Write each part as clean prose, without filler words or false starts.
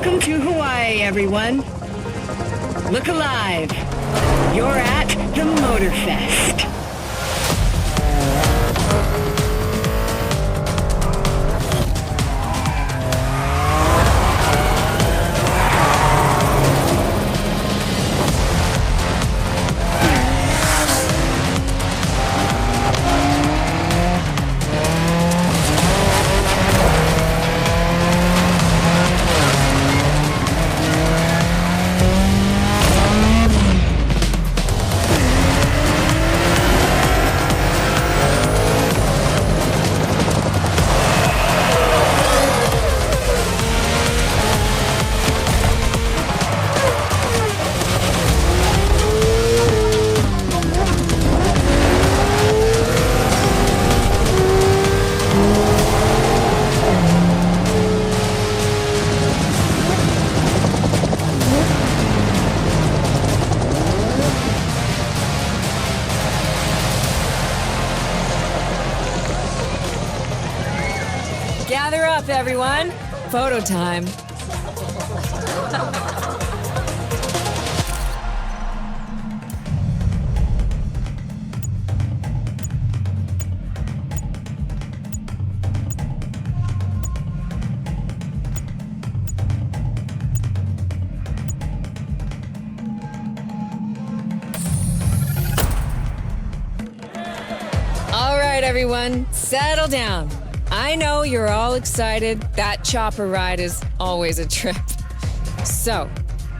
Welcome to Hawaii, everyone. Look alive. You're at the Motorfest. Gather up, everyone. Photo time. All right, everyone, settle down. I know you're all excited. That chopper ride is always a trip. So,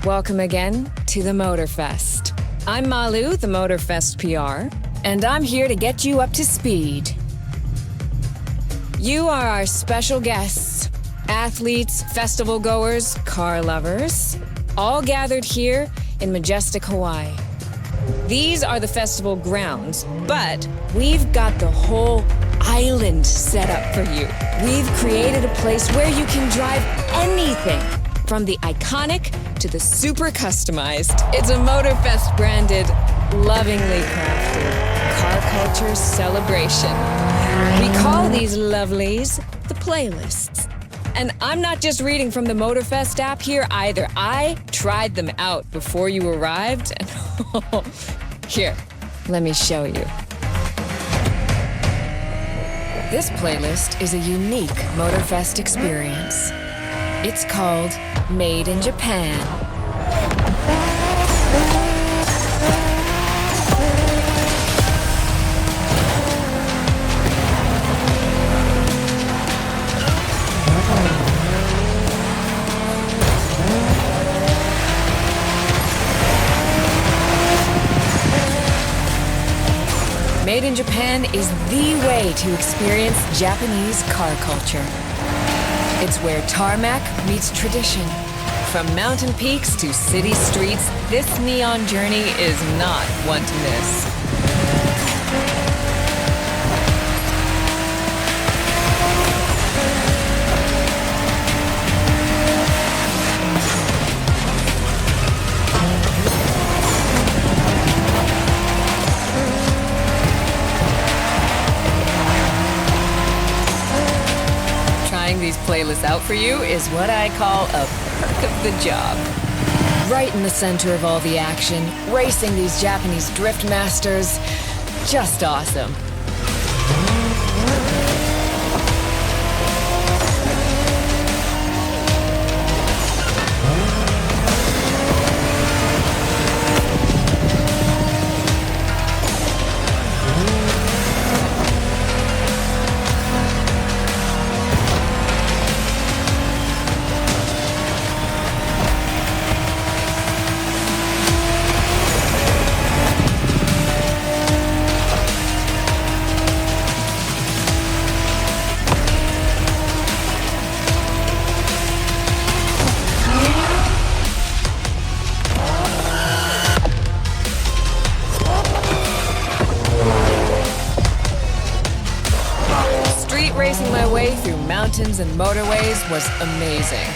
welcome again to the Motorfest. I'm Malu, the Motorfest PR, and I'm here to get you up to speed. You are our special guests, athletes, festival goers, car lovers, all gathered here in majestic Hawaii. These are the festival grounds, but we've got the whole island set up for you. We've created a place where you can drive anything, from the iconic to the super customized. It's a Motorfest branded, lovingly crafted car culture celebration. We call these lovelies the playlists. And I'm not just reading from the Motorfest app here either. I tried them out before you arrived. And here, let me show you. This playlist is a unique Motorfest experience. It's called Made in Japan. Made in Japan is the way to experience Japanese car culture. It's where tarmac meets tradition. From mountain peaks to city streets, this neon journey is not one to miss. These playlists out for you is what I call a perk of the job. Right in the center of all the action, racing these Japanese drift masters, just awesome. Racing my way through mountains and motorways was amazing.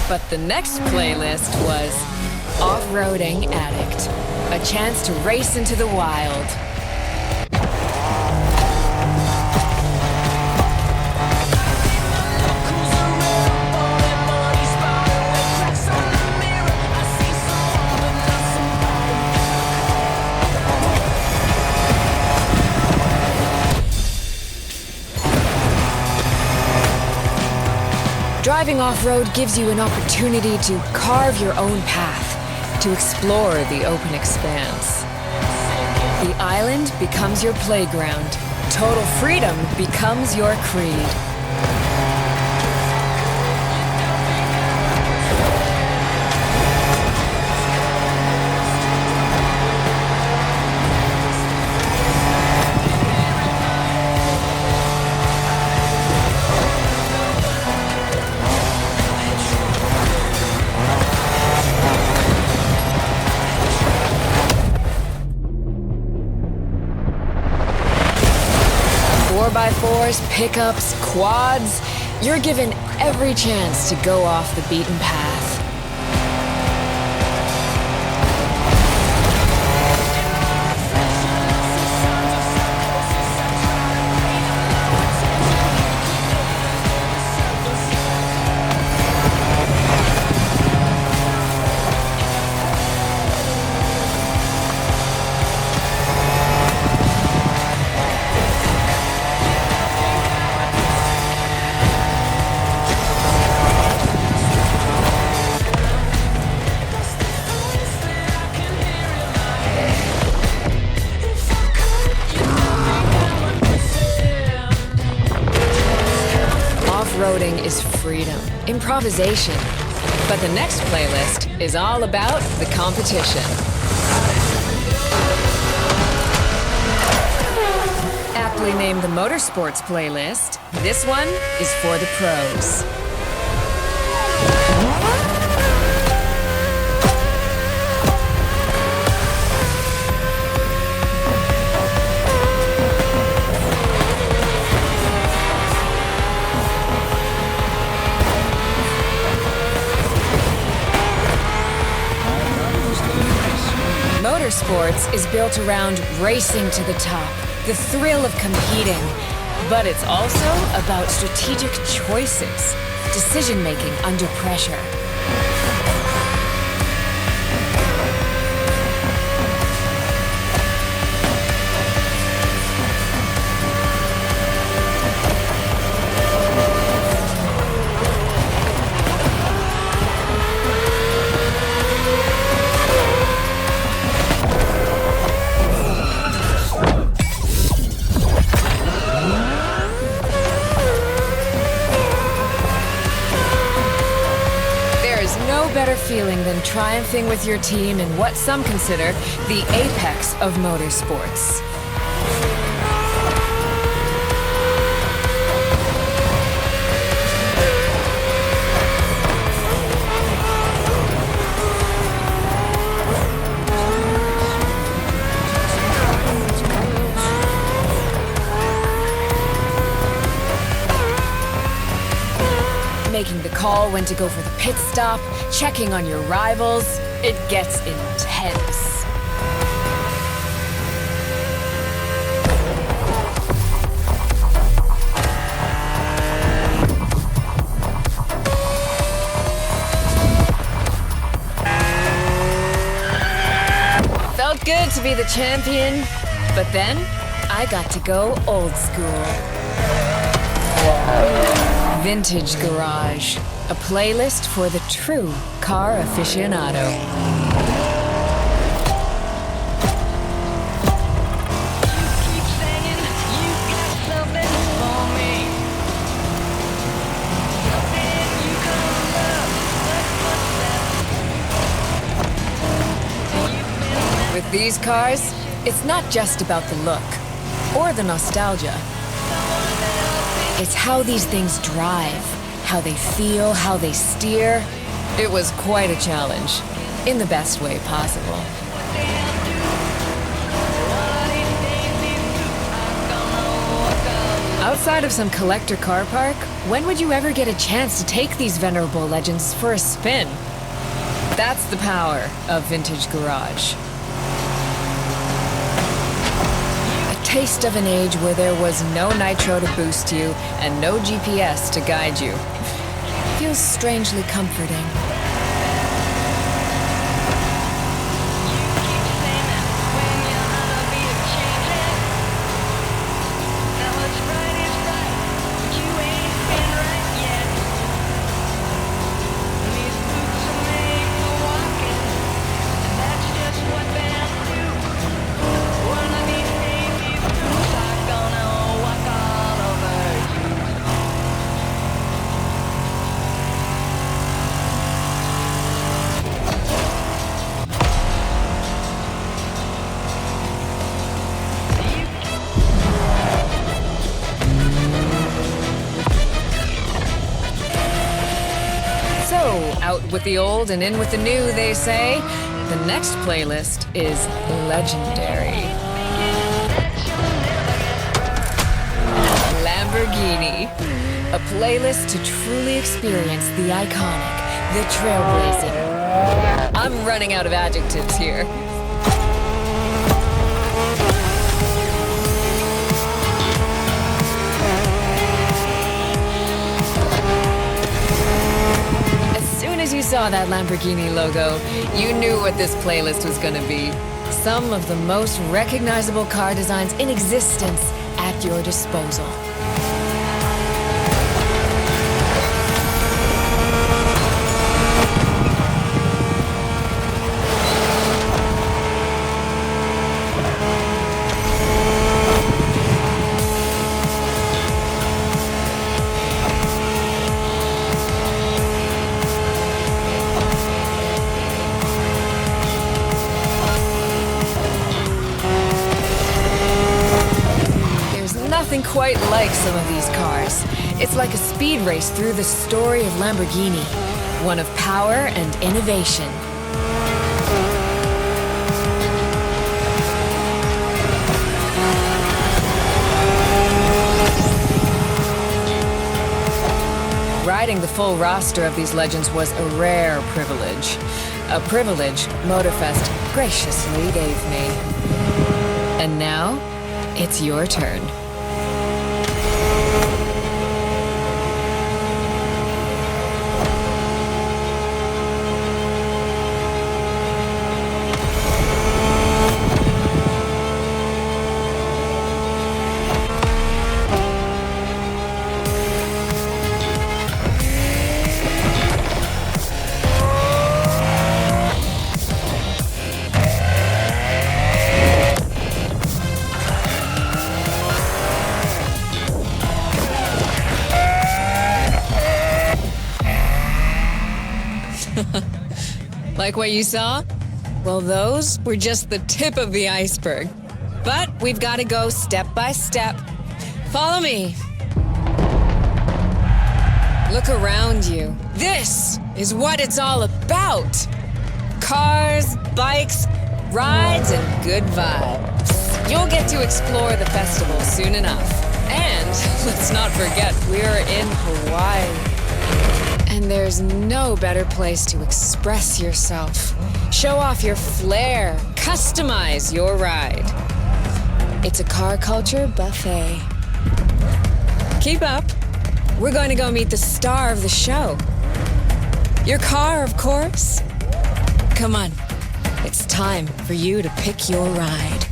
But the next playlist was Off-Roading Addict, a chance to race into the wild. Driving off-road gives you an opportunity to carve your own path, to explore the open expanse. The island becomes your playground. Total freedom becomes your creed. 4x4s, pickups, quads. You're given every chance to go off the beaten path. Off-roading is freedom, improvisation. But the next playlist is all about the competition. Aptly named the Motorsports playlist, this one is for the pros. Motorsports is built around racing to the top, the thrill of competing. But it's also about strategic choices, decision-making under pressure. Better feeling than triumphing with your team in what some consider the apex of motorsports. Making the call when to go for the pit stop, checking on your rivals, it gets intense. Felt good to be the champion, but then I got to go old school. Vintage Garage, a playlist for the true car aficionado. With these cars, it's not just about the look or the nostalgia. It's how these things drive, how they feel, how they steer. It was quite a challenge, in the best way possible. Outside of some collector car park, when would you ever get a chance to take these venerable legends for a spin? That's the power of Vintage Garage. Taste of an age where there was no nitro to boost you and no GPS to guide you. Feels strangely comforting. out with the old and in with the new, they say. The next playlist is legendary. Lamborghini. A playlist to truly experience the iconic, the trailblazing. I'm running out of adjectives here. As you saw that Lamborghini logo, you knew what this playlist was gonna be. Some of the most recognizable car designs in existence at your disposal. Nothing quite like some of these cars. It's like a speed race through the story of Lamborghini, one of power and innovation. Riding the full roster of these legends was a rare privilege. A privilege Motorfest graciously gave me. And now, it's your turn. Like what you saw? Well, those were just the tip of the iceberg. But we've got to go step by step. Follow me. Look around you. This is what it's all about. Cars, bikes, rides, and good vibes. You'll get to explore the festival soon enough. And let's not forget, we're in Hawaii. And there's no better place to express yourself. Show off your flair. Customize your ride. It's a car culture buffet. Keep up. We're going to go meet the star of the show. Your car, of course. Come on. It's time for you to pick your ride.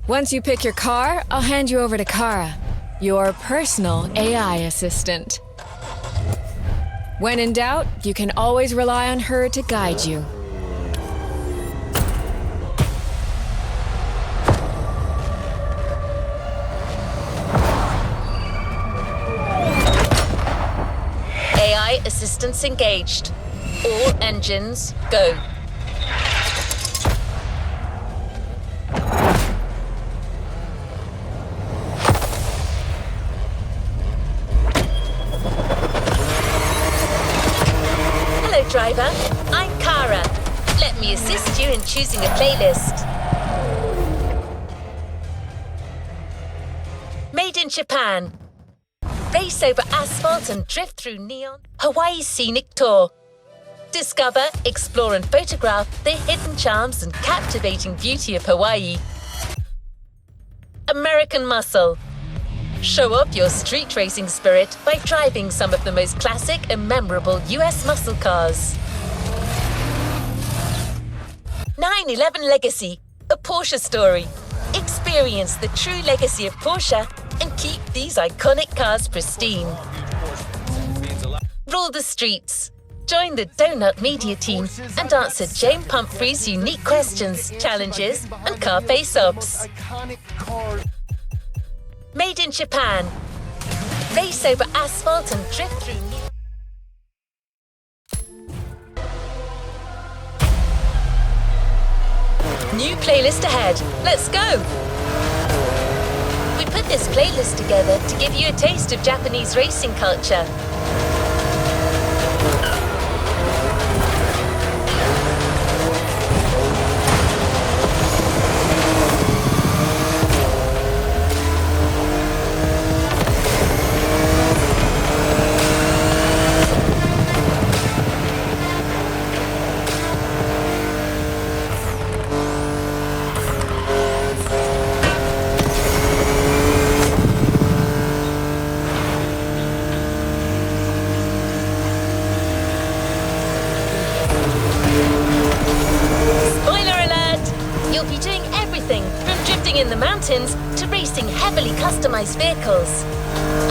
Once you pick your car, I'll hand you over to Kara, your personal AI assistant. When in doubt, you can always rely on her to guide you. AI assistance engaged. All engines, go. Driver, I'm Kara. Let me assist you in choosing a playlist. Made in Japan. Race over asphalt and drift through neon. Hawaii Scenic Tour. Discover, explore and photograph the hidden charms and captivating beauty of Hawaii. American Muscle. Show off your street racing spirit by driving some of the most classic and memorable US muscle cars. 911 Legacy, a Porsche story. Experience the true legacy of Porsche and keep these iconic cars pristine. Rule the streets. Join the Donut Media team and answer Jane Pumphrey's unique questions, challenges, and car face-offs. Made in Japan. Race over asphalt and drift through new playlist ahead. Let's go! We put this playlist together to give you a taste of Japanese racing culture. In the mountains to racing heavily customized vehicles.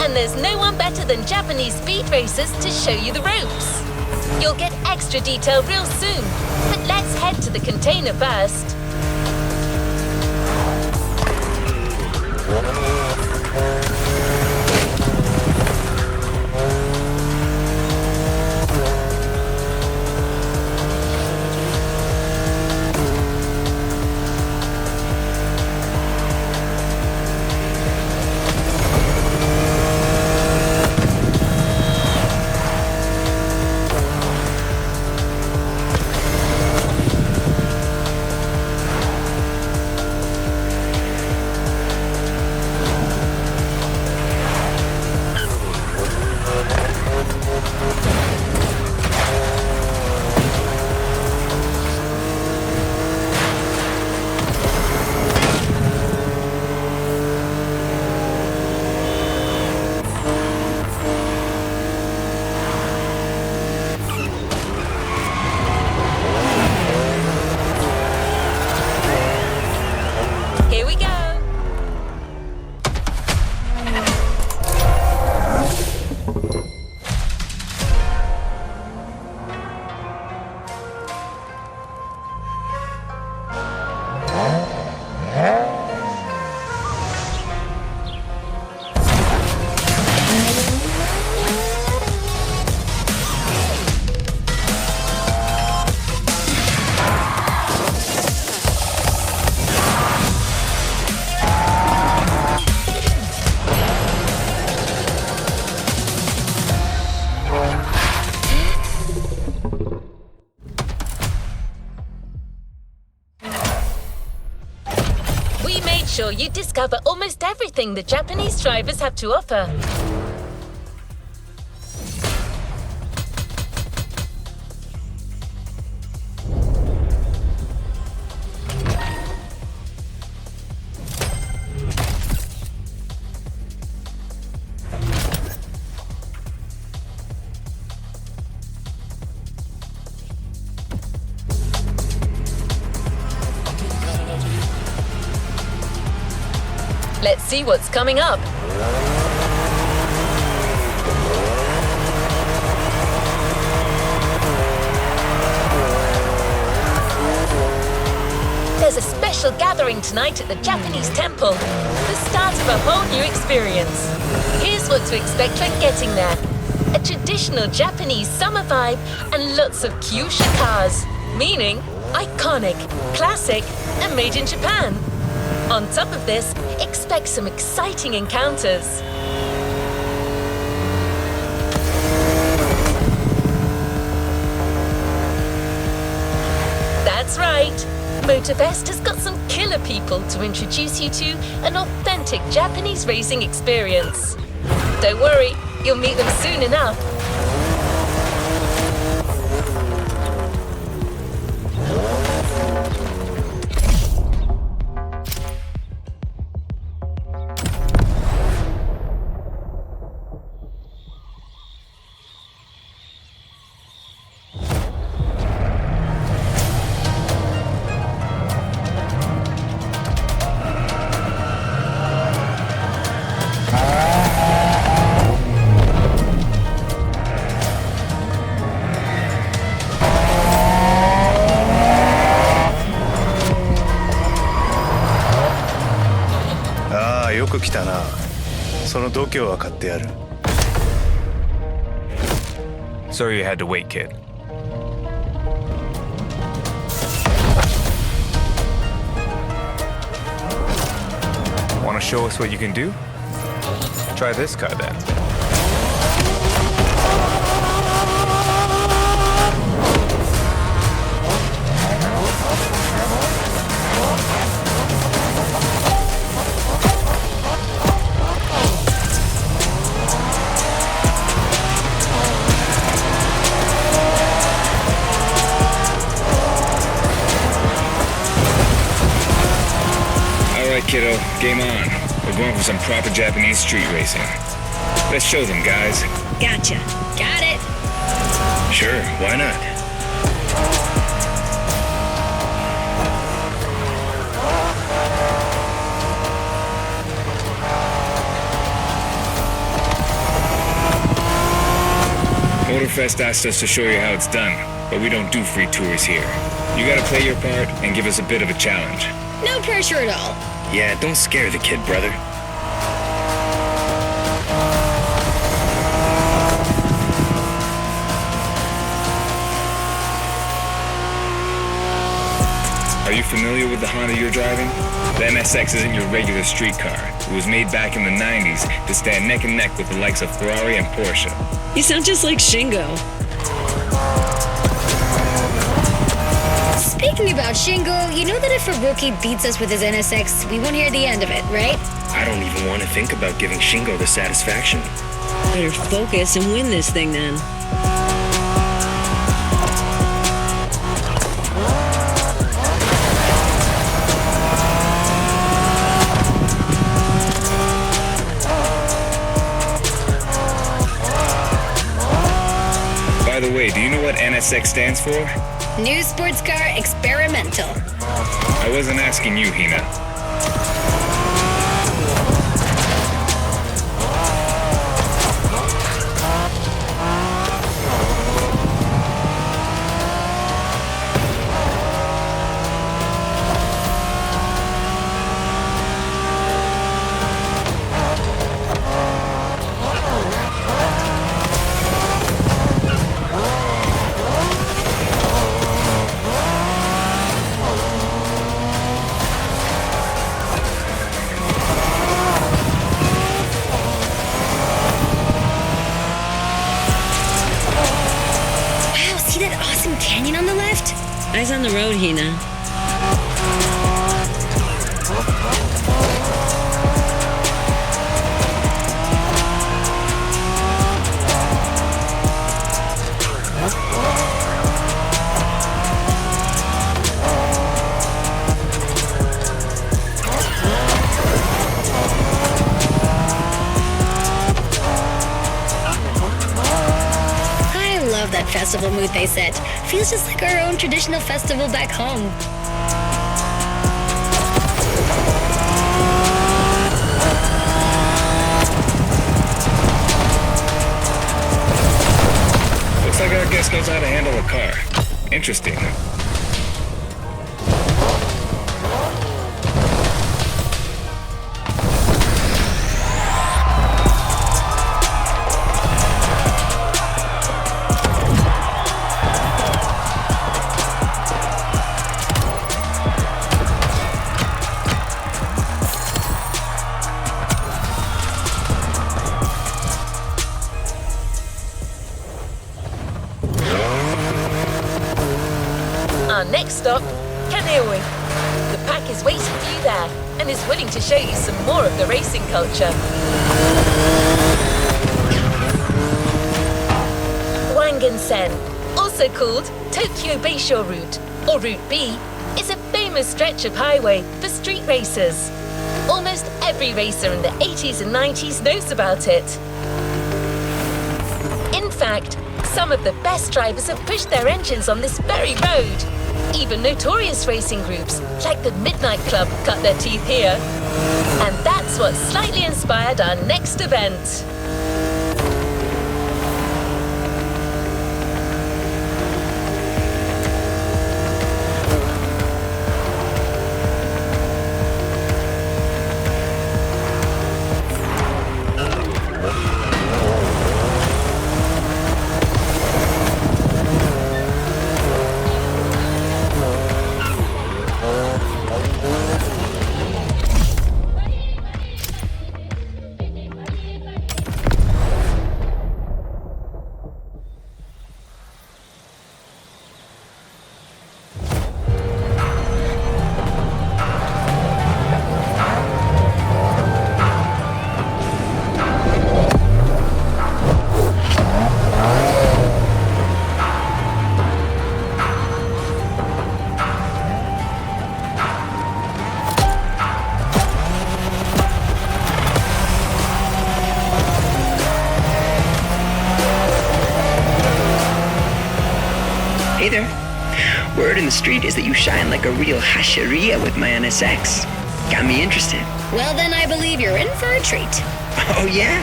And there's no one better than Japanese speed racers to show you the ropes. You'll get extra detail real soon, but let's head to the container first. Here we go. We made sure you discover almost everything the Japanese drivers have to offer. Let's see what's coming up. There's a special gathering tonight at the Japanese temple. The start of a whole new experience. Here's what to expect when getting there. A traditional Japanese summer vibe and lots of kyushu cars, meaning iconic, classic, and made in Japan. On top of this, expect some exciting encounters. That's right. Motorfest has got some killer people to introduce you to an authentic Japanese racing experience. Don't worry, you'll meet them soon enough.よく来たな。その度胸は買ってやる。Sorry you had to wait, kid. Want Want to show us what you can do? Try this car then. Kiddo, game on. We're going for some proper Japanese street racing. Let's show them, guys. Gotcha. Got it. Sure, why not? Motorfest asked us to show you how it's done, but we don't do free tours here. You gotta play your part and give us a bit of a challenge. No pressure at all. Yeah, don't scare the kid, brother. Are you familiar with the Honda you're driving? The NSX isn't your regular street car. It was made back in the 90s to stand neck and neck with the likes of Ferrari and Porsche. You sound just like Shingo. Speaking about Shingo, you know that if a rookie beats us with his NSX, we won't hear the end of it, right? I don't even want to think about giving Shingo the satisfaction. Better focus and win this thing then. By the way, do you know what NSX stands for? New sports car experimental. I wasn't asking you, Hina. Canyon on the left? Eyes on the road, Hina. That festival mood they set. Feels just like our own traditional festival back home. Looks like our guest knows how to handle a car. Interesting. Our next stop, Kaneohe. The pack is waiting for you there and is willing to show you some more of the racing culture. Wangan-sen, also called Tokyo Bayshore Route, or Route B, is a famous stretch of highway for street racers. Almost every racer in the 80s and 90s knows about it. In fact, some of the best drivers have pushed their engines on this very road. Even notorious racing groups, like the Midnight Club, cut their teeth here. And that's what slightly inspired our next event. word in the street is that you shine like a real hasheria with my NSX. Got me interested. Well, then I believe you're in for a treat. Oh, yeah?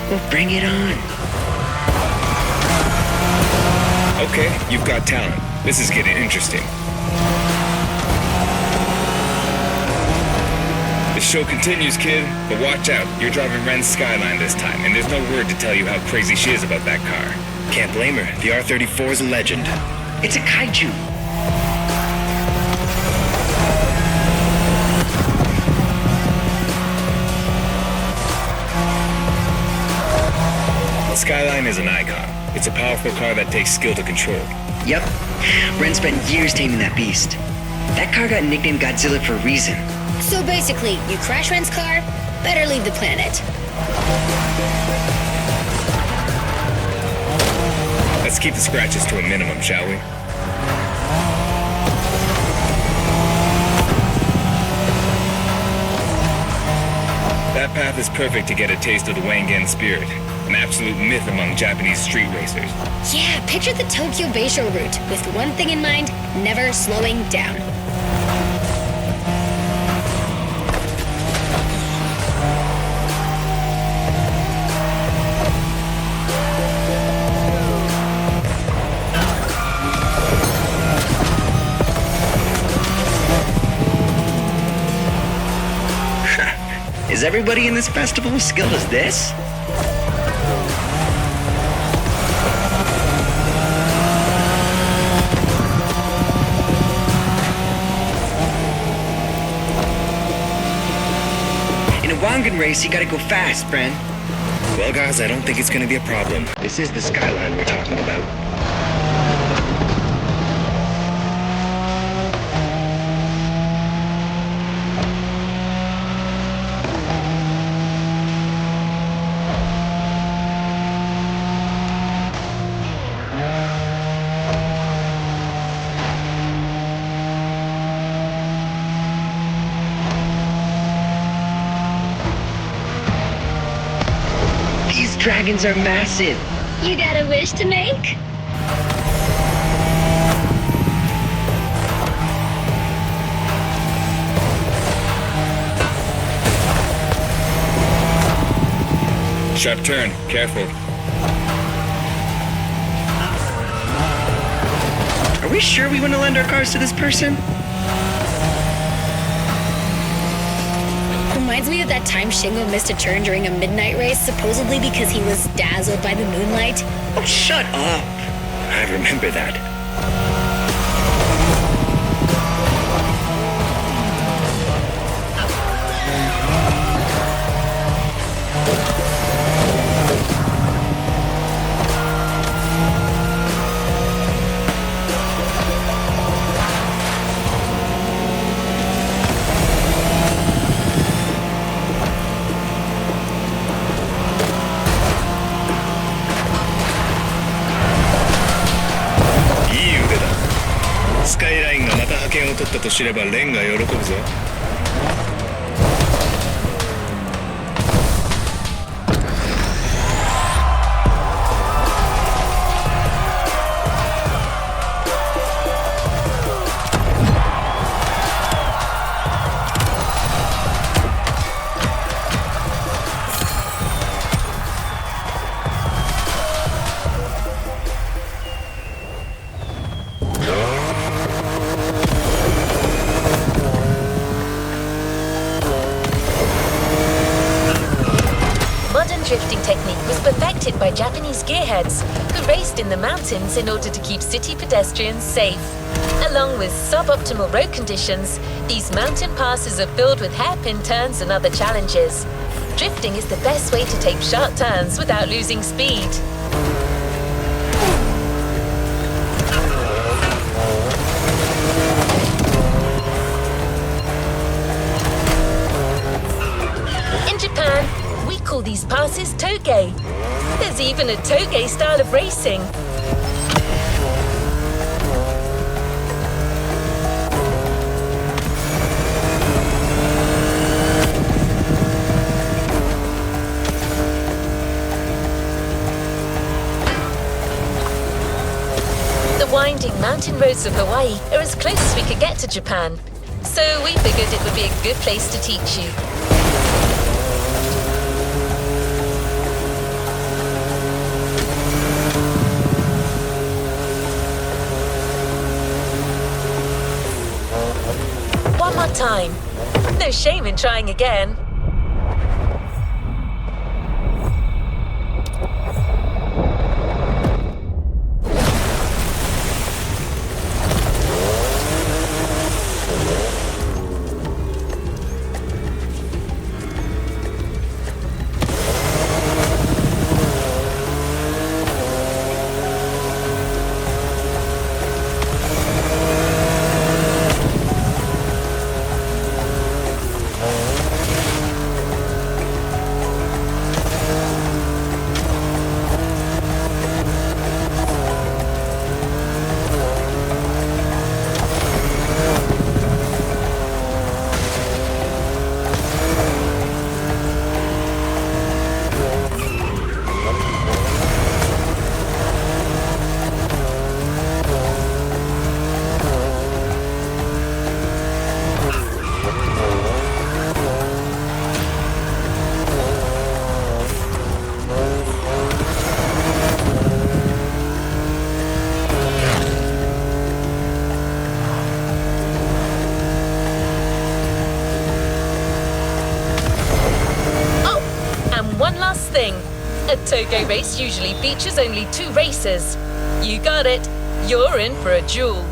Well, bring it on. Okay, you've got talent. This is getting interesting. The show continues, kid, but watch out. You're driving Ren's Skyline this time, and there's no word to tell you how crazy she is about that car. Can't blame her. The R34 is a legend. It's a kaiju. The Skyline is an icon. It's a powerful car that takes skill to control. Yep. Ren spent years taming that beast. That car got nicknamed Godzilla for a reason. So basically, you crash Ren's car, better leave the planet. Let's keep the scratches to a minimum, shall we? That path is perfect to get a taste of the Wangen spirit, an absolute myth among Japanese street racers. Yeah, picture the Tokyo Bayshore route, with one thing in mind, never slowing down. Is everybody in this festival as skilled as this? In a Wangen race, you gotta go fast, Bren. Well, guys, I don't think it's gonna be a problem. This is the Skyline we're talking about. These dragons are massive. You got a wish to make? Sharp turn, careful. Are we sure we want to lend our cars to this person? Reminds me of that time Shingo missed a turn during a midnight race, supposedly because he was dazzled by the moonlight. Oh, shut up. I remember that.スカイラインがまた覇権を取ったと知ればレンが喜ぶぞ。Drifting technique was perfected by Japanese gearheads who raced in the mountains in order to keep city pedestrians safe. Along with suboptimal road conditions, these mountain passes are filled with hairpin turns and other challenges. Drifting is the best way to take sharp turns without losing speed. In Japan, we call these passes toge. There's even a toge style of racing. The winding mountain roads of Hawaii are as close as we could get to Japan. So we figured it would be a good place to teach you. One more time. No shame in trying again. A Togo race usually features only 2 racers. You got it. You're in for a duel.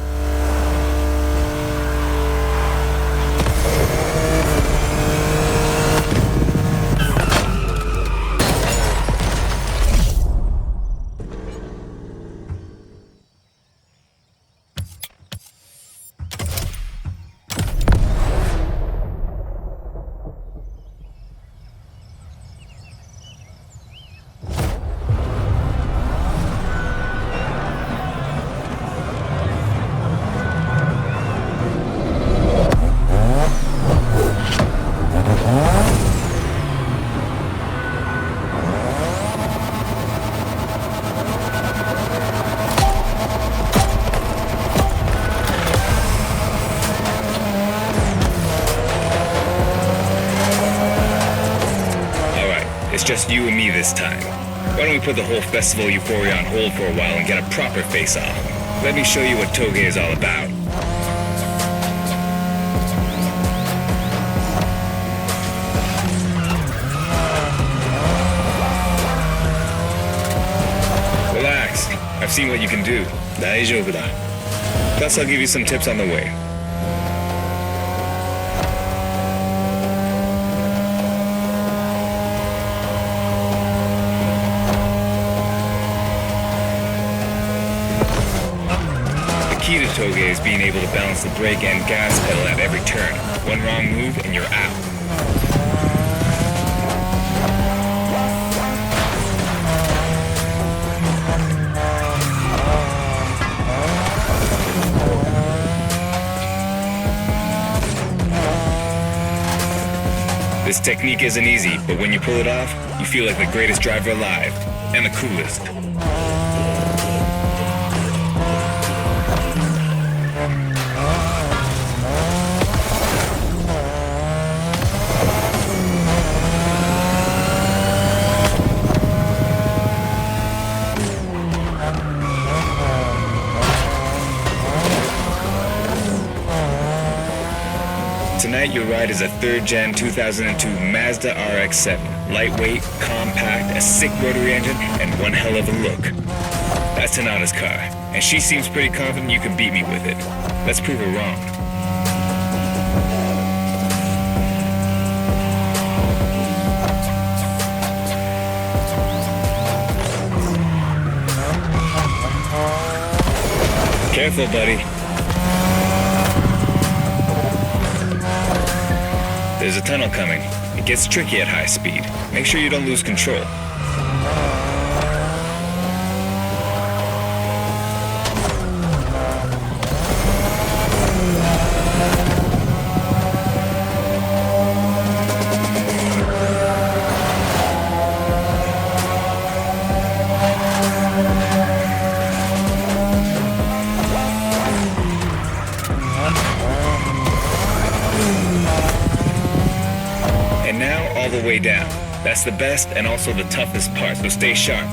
It's just you and me this time. Why don't we put the whole festival euphoria on hold for a while and get a proper face-off? Let me show you what Toge is all about. Relax. I've seen what you can do. 大丈夫だ. Plus, I'll give you some tips on the way. The key to Toge is being able to balance the brake and gas pedal at every turn. One wrong move and you're out. This technique isn't easy, but when you pull it off, you feel like the greatest driver alive, and the coolest. Tonight, your ride is a 3rd Gen 2002 Mazda RX-7. Lightweight, compact, a sick rotary engine, and one hell of a look. That's Tanada's car, and she seems pretty confident you can beat me with it. Let's prove her wrong. Careful, buddy. There's a tunnel coming. It gets tricky at high speed. Make sure you don't lose control. way down. That's the best and also the toughest part, so stay sharp.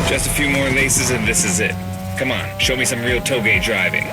Just a few more laces and this is it. Come on, show me some real toge driving.